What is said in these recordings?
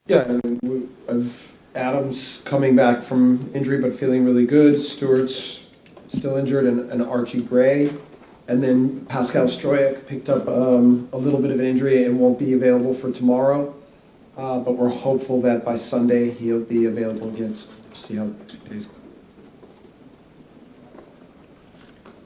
Yeah, I've Adams coming back from injury but feeling really good. Stewart's still injured, and Archie Gray. And then Pascal Stroyek picked up a little bit of an injury and won't be available for tomorrow. But we're hopeful that by Sunday he'll be available again. So we'll see how the next few days go.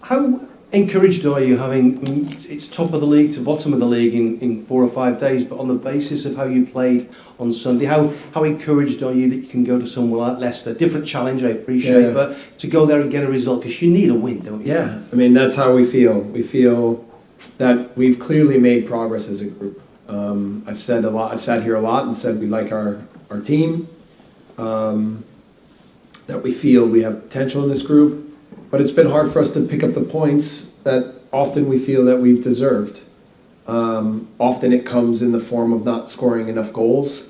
How encouraged are you having, it's top of the league to bottom of the league in 4 or 5 days, but on the basis of how you played on Sunday, how encouraged are you that you can go to somewhere like Leicester? Different challenge, I appreciate, but to go there and get a result, because you need a win, don't you? Yeah, I mean, that's how we feel. We feel that we've clearly made progress as a group. I've said a lot. I've sat here a lot and said we like our team, that we feel we have potential in this group, but it's been hard for us to pick up the points that often we feel that we've deserved. Often it comes in the form of not scoring enough goals,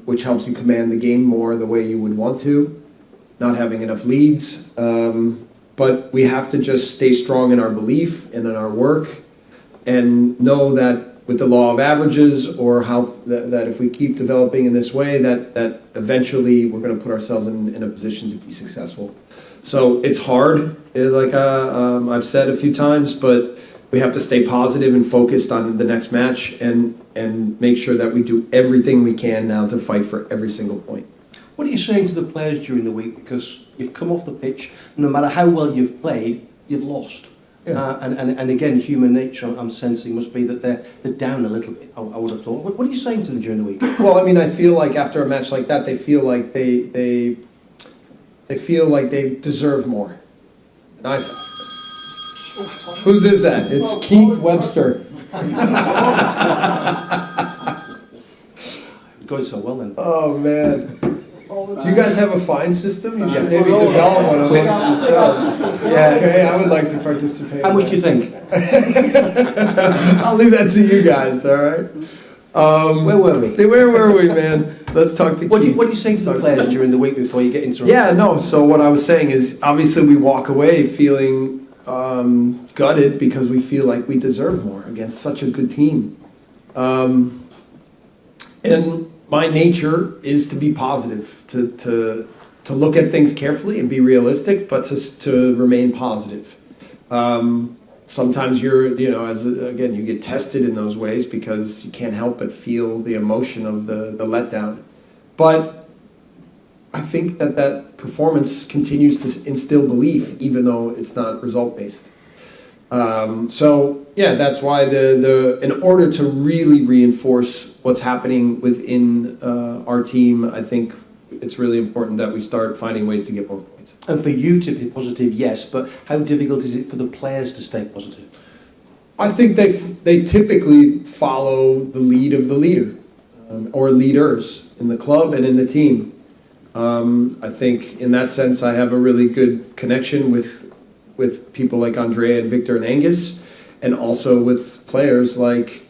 which helps you command the game more the way you would want to, not having enough leads. But we have to just stay strong in our belief and in our work and know that with the law of averages, or how that if we keep developing in this way, that eventually we're going to put ourselves in a position to be successful. So it's hard, like I've said a few times, but we have to stay positive and focused on the next match and make sure that we do everything we can now to fight for every single point. What are you saying to the players during the week? Because you've come off the pitch, no matter how well you've played, you've lost. Yeah. And again, human nature, I'm sensing, must be that they're down a little bit, I would have thought. What are you saying to them during the week? Well, I mean, I feel like after a match like that, they feel like they feel like they deserve more. And whose is that? It's Keith Webster. Going so well then. Oh man. Do you guys have a fine system? You should maybe develop one amongst yourselves. Yeah. Okay, I would like to participate. How much do you think? I'll leave that to you guys, all right? Where were we? Where were we, man? Let's talk to Keith. What do you say to the players during the week before you get into it? Yeah, no, so what I was saying is, obviously we walk away feeling gutted because we feel like we deserve more against such a good team. And my nature is to be positive, to look at things carefully and be realistic, but to remain positive. Sometimes again, you get tested in those ways because you can't help but feel the emotion of the letdown. But I think that performance continues to instill belief, even though it's not result-based. So yeah, that's why in order to really reinforce what's happening within our team, I think it's really important that we start finding ways to get more points. And for you to be positive, yes, but how difficult is it for the players to stay positive? I think they typically follow the lead of the leader or leaders in the club and in the team. I think in that sense I have a really good connection with people like Andrea and Victor and Angus, and also with players like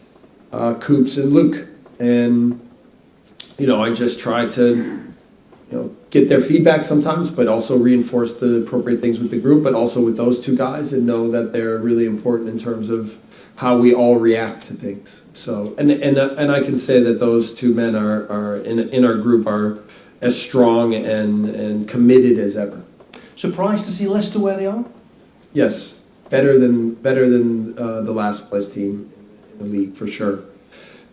Coops and Luke. And I just try to get their feedback sometimes, but also reinforce the appropriate things with the group, but also with those two guys, and know that they're really important in terms of how we all react to things. So, and I can say that those two men are in our group are as strong and committed as ever. Surprised to see Leicester where they are? Yes, better than the last place team in the league for sure.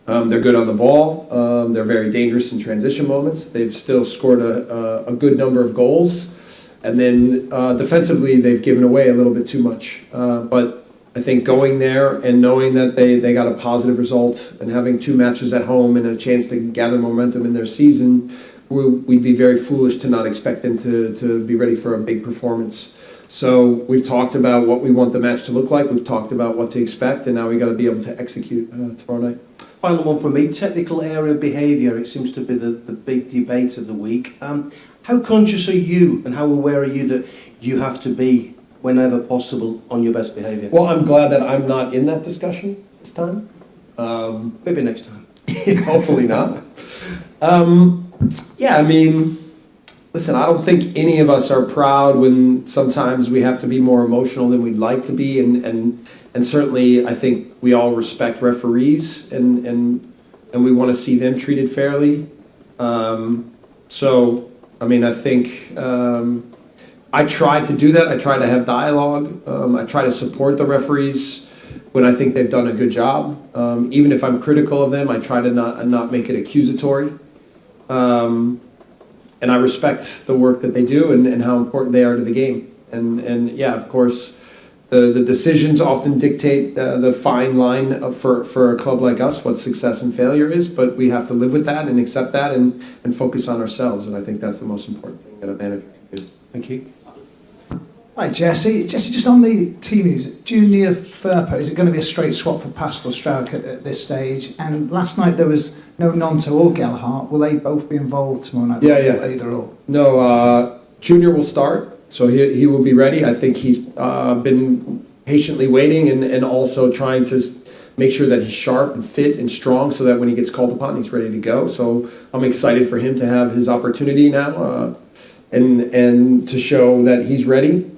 They're good on the ball. They're very dangerous in transition moments. They've still scored a good number of goals. And then defensively, they've given away a little bit too much. But I think going there and knowing that they got a positive result and having 2 matches at home and a chance to gather momentum in their season, we'd be very foolish to not expect them to be ready for a big performance. So we've talked about what we want the match to look like. We've talked about what to expect, and now we got to be able to execute tomorrow night. Final one for me, technical area behaviour. It seems to be the big debate of the week. How conscious are you and how aware are you that you have to be, whenever possible, on your best behaviour? Well, I'm glad that I'm not in that discussion this time. Maybe next time. Hopefully not. Yeah, I mean, listen, I don't think any of us are proud when sometimes we have to be more emotional than we'd like to be, and certainly I think we all respect referees and and we want to see them treated fairly. So, I mean, I think I try to do that. I try to have dialogue. I try to support the referees when I think they've done a good job. Even if I'm critical of them, I try to not make it accusatory. And I respect the work that they do and how important they are to the game. And yeah, of course, the decisions often dictate the fine line for a club like us, what success and failure is, but we have to live with that and accept that and focus on ourselves. And I think that's the most important thing that a manager can do. Thank you. Hi, Jesse. Jesse, just on the team news, Junior Firpo, is it going to be a straight swap for Pascal Strauch at this stage? And last night there was no Nonto or Gelhardt. Will they both be involved tomorrow night? Yeah. Either or? No, Junior will start, so he will be ready. I think he's been patiently waiting and also trying to make sure that he's sharp and fit and strong so that when he gets called upon, he's ready to go. So I'm excited for him to have his opportunity now and to show that he's ready.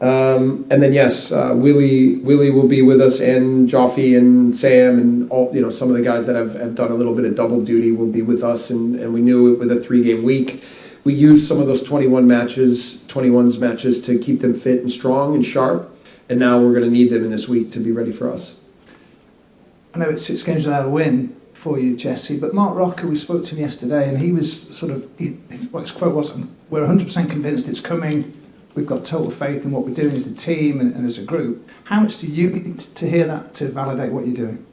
And then yes, Willie will be with us, and Joffy and Sam and all, some of the guys that have done a little bit of double duty will be with us. And we knew it with a 3-game week, we used some of those 21s matches to keep them fit and strong and sharp. And now we're going to need them in this week to be ready for us. I know it's 6 games without a win for you, Jesse, but Mark Rocker, we spoke to him yesterday, and he was his quote was, "We're 100% convinced it's coming. We've got total faith in what we're doing as a team and as a group." How much do you need to hear that to validate what you're doing?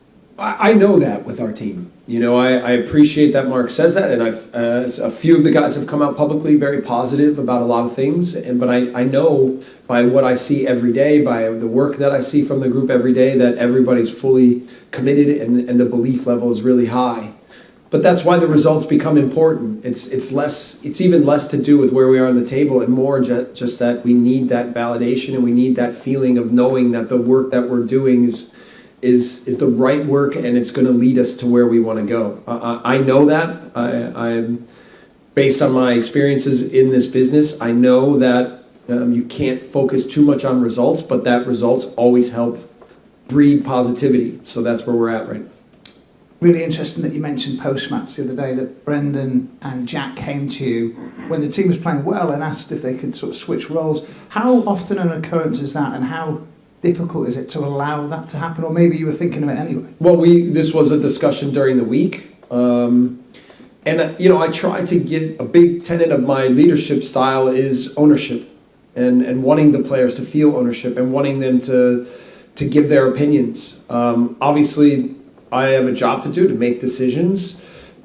I know that with our team. I appreciate that Mark says that, and a few of the guys have come out publicly very positive about a lot of things. But I know by what I see every day, by the work that I see from the group every day, that everybody's fully committed and the belief level is really high. But that's why the results become important. It's even less to do with where we are on the table and more just that we need that validation and we need that feeling of knowing that the work that we're doing is the right work and it's going to lead us to where we want to go. I know that. I'm based on my experiences in this business. I know that you can't focus too much on results, but that results always help breed positivity. So that's where we're at right now. Really interesting that you mentioned post-match the other day that Brendan and Jack came to you when the team was playing well and asked if they could sort of switch roles. How often an occurrence is that, and how difficult is it to allow that to happen? Or maybe you were thinking of it anyway? Well, this was a discussion during the week. I try to get a big tenet of my leadership style is ownership and wanting the players to feel ownership and wanting them to give their opinions. Obviously, I have a job to do to make decisions,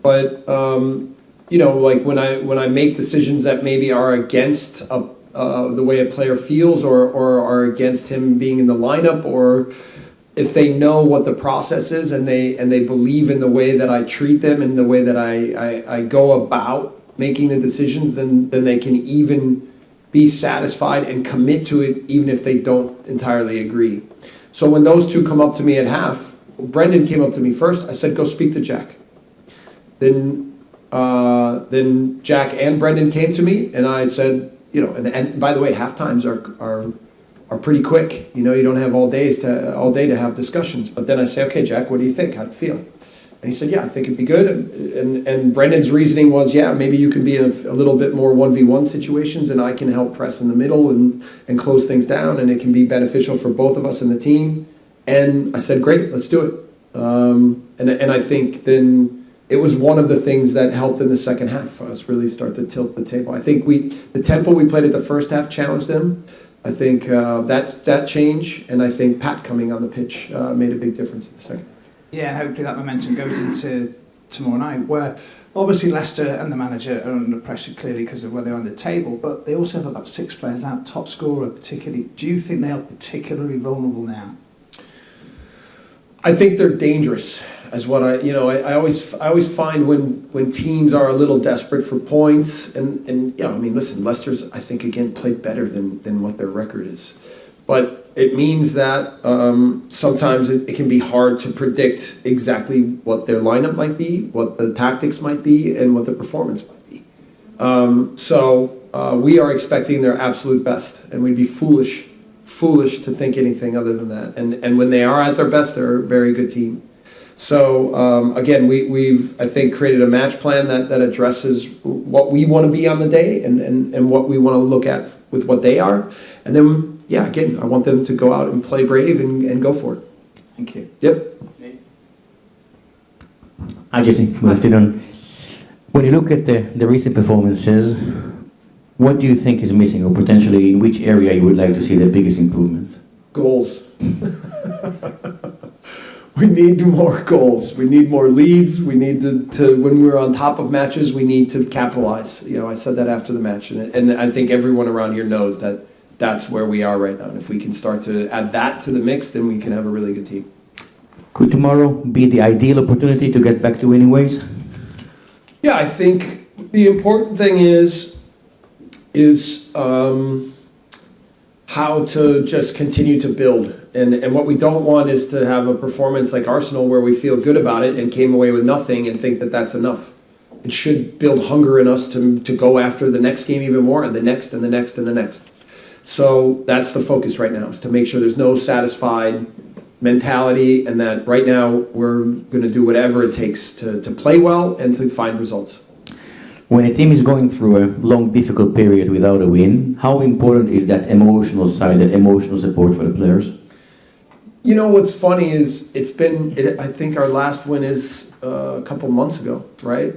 but like when I make decisions that maybe are against the way a player feels or are against him being in the lineup, or if they know what the process is and they believe in the way that I treat them and the way that I go about making the decisions, then they can even be satisfied and commit to it even if they don't entirely agree. So when those two come up to me at half, Brendan came up to me first. I said, "Go speak to Jack." Then Jack and Brendan came to me, and I said, and by the way, half times are pretty quick. You don't have all day to have discussions. But then I say, "Okay, Jack, what do you think? How do you feel?" And he said, "Yeah, I think it'd be good." And Brendan's reasoning was, "Yeah, maybe you can be in a little bit more 1v1 situations, and I can help press in the middle and close things down, and it can be beneficial for both of us in the team." And I said, "Great, let's do it." And I think then it was one of the things that helped in the second half for us really start to tilt the table. I think the tempo we played at the first half challenged them. I think that change, and I think Pat coming on the pitch made a big difference in the second half. Yeah, and hopefully that momentum goes into tomorrow night, where obviously Leicester and the manager are under pressure clearly because of where they're on the table, but they also have about 6 players out, top scorer particularly. Do you think they are particularly vulnerable now? I think they're dangerous, as what I always find when teams are a little desperate for points, and listen, Leicester's I think again played better than what their record is, but it means that sometimes it can be hard to predict exactly what their lineup might be, what the tactics might be, and what the performance might be. So we are expecting their absolute best, and we'd be foolish to think anything other than that. And when they are at their best, they're a very good team. So again, we've, I think, created a match plan that addresses what we want to be on the day and what we want to look at with what they are. And then, yeah, again, I want them to go out and play brave and go for it. Thank you. Yep. Hi, Jesse. Good afternoon. When you look at the recent performances, what do you think is missing, or potentially in which area you would like to see the biggest improvement? Goals. We need more goals. We need more leads. We need to when we're on top of matches, we need to capitalize. You know, I said that after the match, and I think everyone around here knows that that's where we are right now. And if we can start to add that to the mix, then we can have a really good team. Could tomorrow be the ideal opportunity to get back to winning ways? Yeah, I think the important thing is how to just continue to build. And what we don't want is to have a performance like Arsenal where we feel good about it and came away with nothing and think that that's enough. It should build hunger in us to go after the next game even more, and the next and the next and the next. So that's the focus right now, is to make sure there's no satisfied mentality, and that right now we're going to do whatever it takes to play well and to find results. When a team is going through a long, difficult period without a win, how important is that emotional side, that emotional support for the players? You know, what's funny is I think our last win is a couple months ago, right?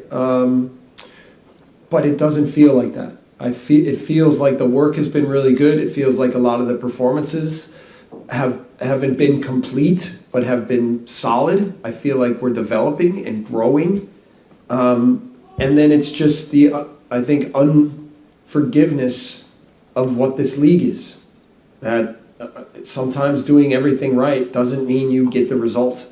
But it doesn't feel like that. It feels like the work has been really good. It feels like a lot of the performances haven't been complete, but have been solid. I feel like we're developing and growing. And then it's just I think, unforgiveness of what this league is. That sometimes doing everything right doesn't mean you get the result.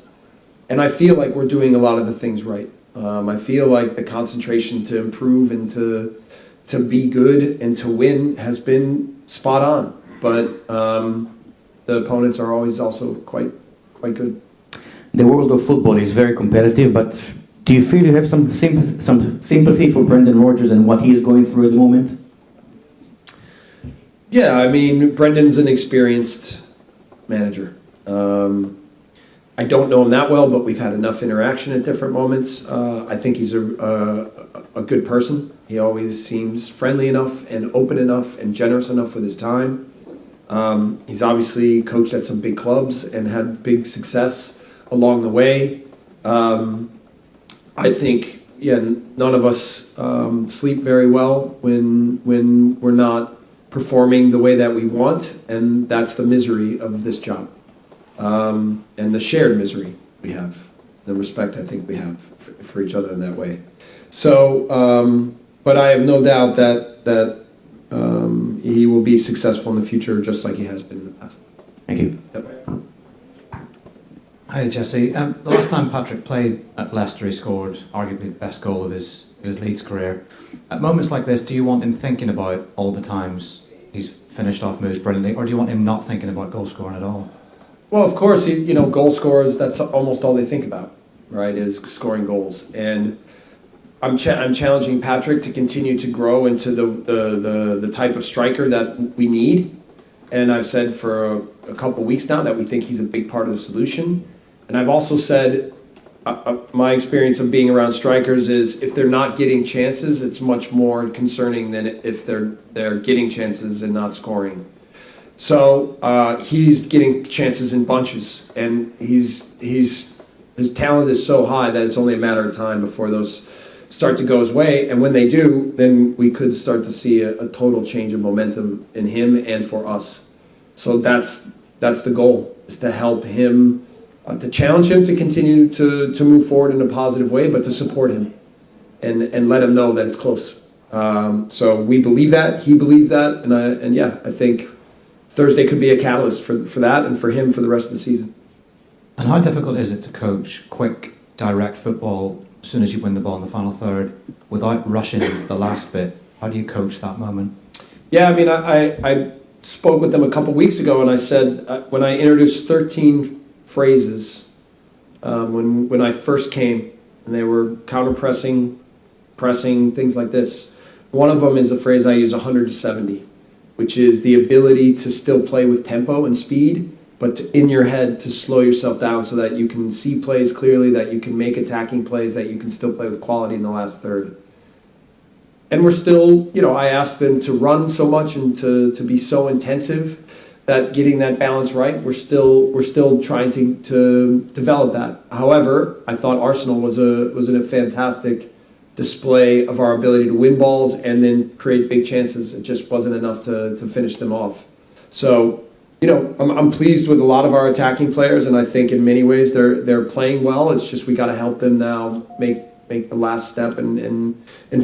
And I feel like we're doing a lot of the things right. I feel like the concentration to improve and to be good and to win has been spot on. But the opponents are always also quite good. The world of football is very competitive, but do you feel you have some sympathy for Brendan Rodgers and what he is going through at the moment? Yeah, I mean, Brendan's an experienced manager. I don't know him that well, but we've had enough interaction at different moments. I think he's a good person. He always seems friendly enough and open enough and generous enough with his time. He's obviously coached at some big clubs and had big success along the way. I think, yeah, none of us sleep very well when we're not performing the way that we want, and that's the misery of this job, and the shared misery we have, the respect I think we have for each other in that way. So, but I have no doubt that he will be successful in the future, just like he has been in the past. Thank you. Yep. Hi Jesse. The last time Patrick played at Leicester, he scored arguably the best goal of his Leeds career. At moments like this, do you want him thinking about all the times he's finished off moves brilliantly, or do you want him not thinking about goal scoring at all? Well, of course, goal scorers, that's almost all they think about, right, is scoring goals. And I'm challenging Patrick to continue to grow into the type of striker that we need. And I've said for a couple weeks now that we think he's a big part of the solution. And I've also said my experience of being around strikers is if they're not getting chances, it's much more concerning than if they're getting chances and not scoring. So he's getting chances in bunches, and his talent is so high that it's only a matter of time before those start to go his way. And when they do, then we could start to see a total change of momentum in him and for us. So that's the goal, is to help him, to challenge him to continue to move forward in a positive way, but to support him and let him know that it's close. So we believe that, he believes that, and yeah, I think Thursday could be a catalyst for that and for him for the rest of the season. And how difficult is it to coach quick, direct football as soon as you win the ball in the final third without rushing the last bit? How do you coach that moment? Yeah, I mean, I spoke with them a couple weeks ago, and I said, when I introduced 13 phrases when I first came, and they were counter-pressing, pressing, things like this. One of them is a phrase I use, 100 to 70, which is the ability to still play with tempo and speed but in your head to slow yourself down so that you can see plays clearly, that you can make attacking plays, that you can still play with quality in the last third. And we're still, I asked them to run so much and to be so intensive that getting that balance right, we're still trying to develop that. However, I thought Arsenal was a fantastic display of our ability to win balls and then create big chances. It just wasn't enough to finish them off. So, I'm pleased with a lot of our attacking players, and I think in many ways they're playing well. It's just we got to help them now make the last step in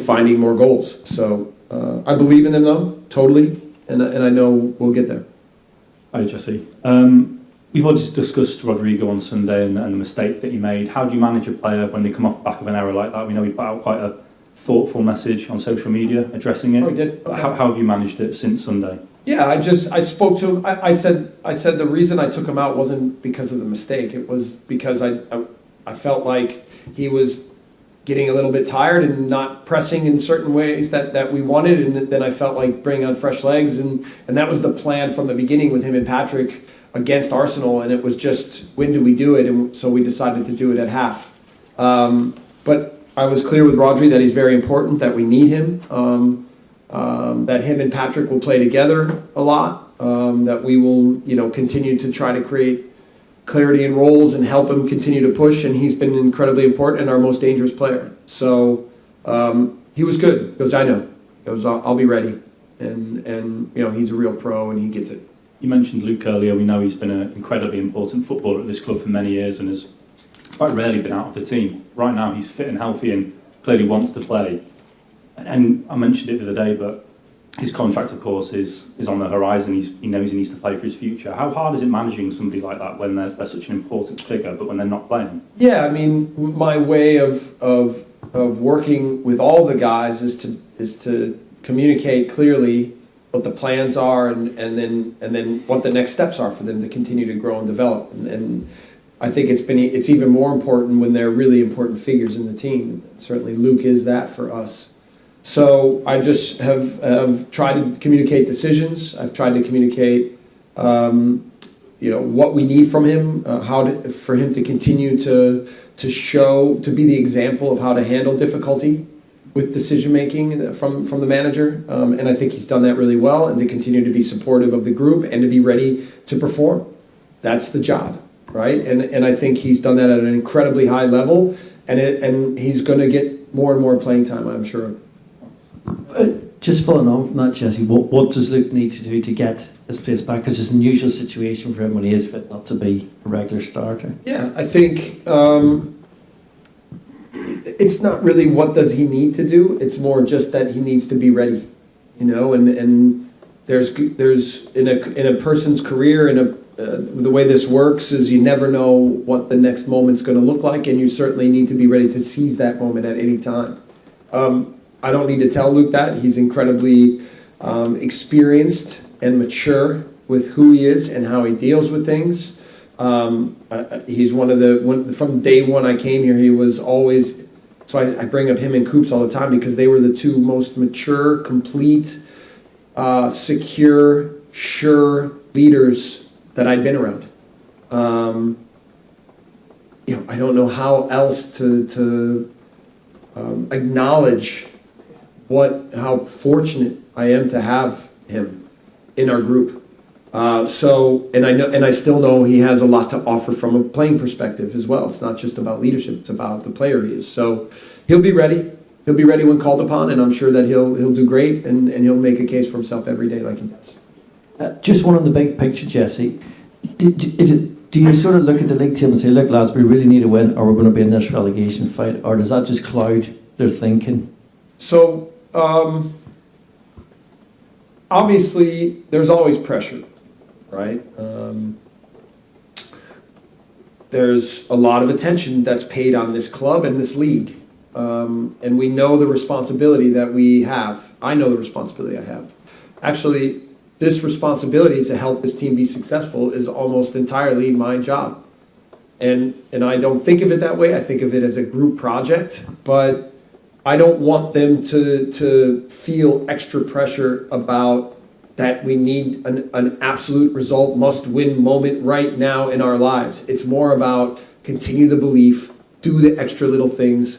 finding more goals. So I believe in them though, totally, and I know we'll get there. Hi Jesse. We've already discussed Rodrigo on Sunday and the mistake that he made. How do you manage a player when they come off the back of an error like that? We know he put out quite a thoughtful message on social media addressing it. Oh, he did? Okay. How have you managed it since Sunday? Yeah, I spoke to him. I said the reason I took him out wasn't because of the mistake. It was because I felt like he was getting a little bit tired and not pressing in certain ways that we wanted, and then I felt like bringing on fresh legs, and that was the plan from the beginning with him and Patrick against Arsenal, and it was just, when do we do it? And so we decided to do it at half. But I was clear with Rodri that he's very important, that we need him, that him and Patrick will play together a lot, that we will continue to try to create clarity in roles and help him continue to push, and he's been incredibly important and our most dangerous player. So he was good. He goes, I know. He goes, I'll be ready. And he's a real pro and he gets it. You mentioned Luke earlier. We know he's been an incredibly important footballer at this club for many years and has quite rarely been out of the team. Right now he's fit and healthy and clearly wants to play. And I mentioned it the other day, but his contract, of course, is on the horizon. He knows he needs to play for his future. How hard is it managing somebody like that when they're such an important figure, but when they're not playing? Yeah, I mean, my way of working with all the guys is to communicate clearly what the plans are and then what the next steps are for them to continue to grow and develop. And I think it's even more important when they're really important figures in the team. Certainly Luke is that for us. So I just have tried to communicate decisions. I've tried to communicate, what we need from him, for him to continue to be the example of how to handle difficulty with decision making from the manager. And I think he's done that really well, and to continue to be supportive of the group and to be ready to perform. That's the job, right? And I think he's done that at an incredibly high level, and he's going to get more and more playing time, I'm sure. Just following on from that, Jesse, what does Luke need to do to get this place back? Because it's an unusual situation for him when he is fit not to be a regular starter. Yeah, I think it's not really what does he need to do. It's more just that he needs to be ready, and there's in a person's career, the way this works is you never know what the next moment's going to look like, and you certainly need to be ready to seize that moment at any time. I don't need to tell Luke that. He's incredibly experienced and mature with who he is and how he deals with things. He's from day one I came here, he was always, so I bring up him and Coops all the time because they were the two most mature, complete, secure, sure leaders that I'd been around. I don't know how else to acknowledge how fortunate I am to have him in our group. I still know he has a lot to offer from a playing perspective as well. It's not just about leadership; it's about the player he is. So he'll be ready. He'll be ready when called upon, and I'm sure that he'll do great, and he'll make a case for himself every day like he does. Just one on the big picture, Jesse. Do you sort of look at the league team and say, look, lads, we really need a win, or we're going to be in this relegation fight, or does that just cloud their thinking? So obviously, there's always pressure. Right? There's a lot of attention that's paid on this club and this league. And we know the responsibility that we have. I know the responsibility I have. Actually, this responsibility to help this team be successful is almost entirely my job. And I don't think of it that way. I think of it as a group project. But I don't want them to feel extra pressure about that we need an absolute result, must-win moment right now in our lives. It's more about continue the belief, do the extra little things,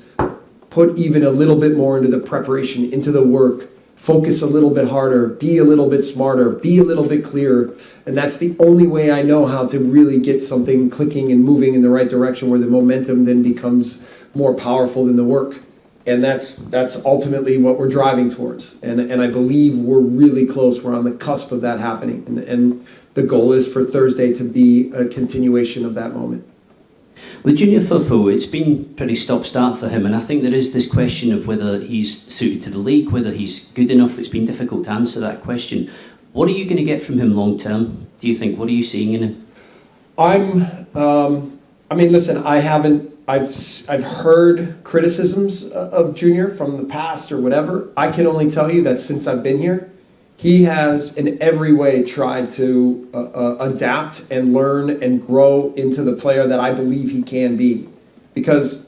put even a little bit more into the preparation, into the work, focus a little bit harder, be a little bit smarter, be a little bit clearer. And that's the only way I know how to really get something clicking and moving in the right direction, where the momentum then becomes more powerful than the work. And that's ultimately what we're driving towards. And I believe we're really close. We're on the cusp of that happening. And the goal is for Thursday to be a continuation of that moment. With Junior Firpo, it's been pretty stop-start for him, and I think there is this question of whether he's suited to the league, whether he's good enough. It's been difficult to answer that question. What are you going to get from him long-term, do you think? What are you seeing in him? Listen, I've heard criticisms of Junior from the past or whatever. I can only tell you that since I've been here, he has in every way tried to adapt and learn and grow into the player that I believe he can be. Because,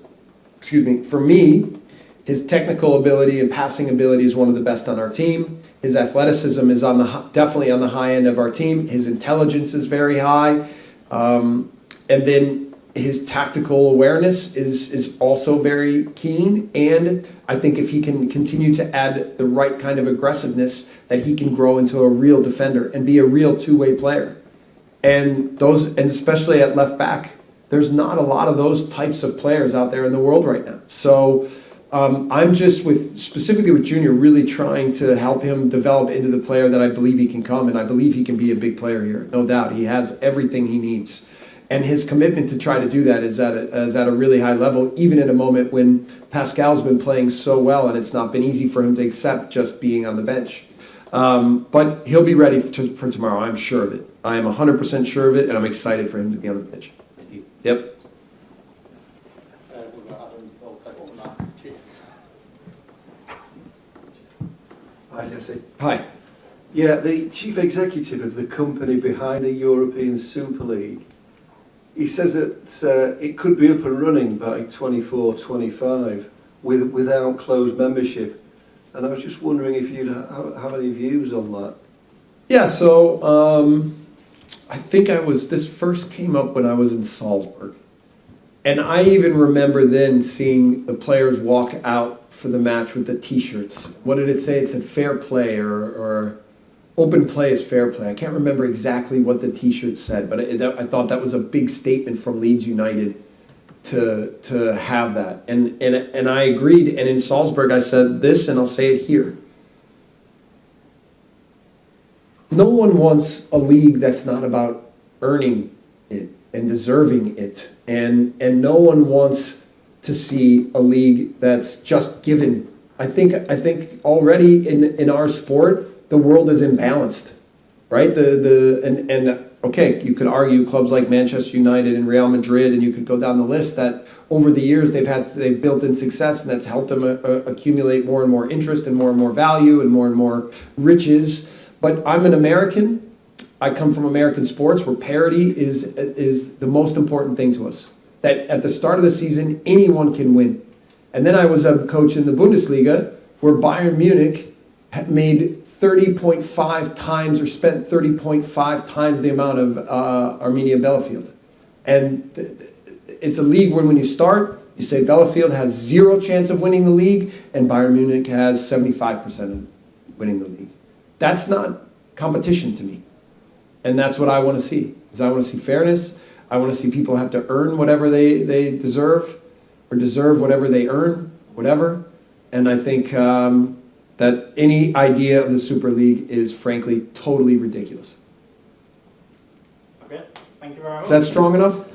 for me, his technical ability and passing ability is one of the best on our team. His athleticism is definitely on the high end of our team. His intelligence is very high. And then his tactical awareness is also very keen, and I think if he can continue to add the right kind of aggressiveness, that he can grow into a real defender and be a real two-way player. And especially at left back, there's not a lot of those types of players out there in the world right now. So I'm just specifically with Junior, really trying to help him develop into the player that I believe he can come, and I believe he can be a big player here, no doubt. He has everything he needs. And his commitment to try to do that is at a really high level, even in a moment when Pascal's been playing so well and it's not been easy for him to accept just being on the bench. But he'll be ready for tomorrow, I'm sure of it. I am 100% sure of it, and I'm excited for him to be on the pitch. Yep. Hi, Jesse. Hi. Yeah, the chief executive of the company behind the European Super League, he says that it could be up and running by 24-25 without closed membership. And I was just wondering if you'd have any views on that. Yeah, so I think this first came up when I was in Salzburg. And I even remember then seeing the players walk out for the match with the T-shirts. What did it say? It said fair play or open play is fair play. I can't remember exactly what the T-shirt said, but I thought that was a big statement from Leeds United to have that. And I agreed. And in Salzburg, I said this, and I'll say it here. No one wants a league that's not about earning it and deserving it. And no one wants to see a league that's just given. I think already in our sport, the world is imbalanced, right? Okay, you could argue clubs like Manchester United and Real Madrid, and you could go down the list that over the years they've built in success, and that's helped them accumulate more and more interest and more value and more riches. But I'm an American. I come from American sports, where parity is the most important thing to us. That at the start of the season, anyone can win. And then I was a coach in the Bundesliga, where Bayern Munich had made 30.5 times or spent 30.5 times the amount of Arminia Bielefeld. And it's a league where when you start, you say Bielefeld has 0 chance of winning the league, and Bayern Munich has 75% of winning the league. That's not competition to me. And that's what I want to see. Is I want to see fairness. I want to see people have to earn whatever they deserve, or deserve whatever they earn, whatever. And I think that any idea of the Super League is frankly totally ridiculous. Okay, thank you very much. Is that strong enough?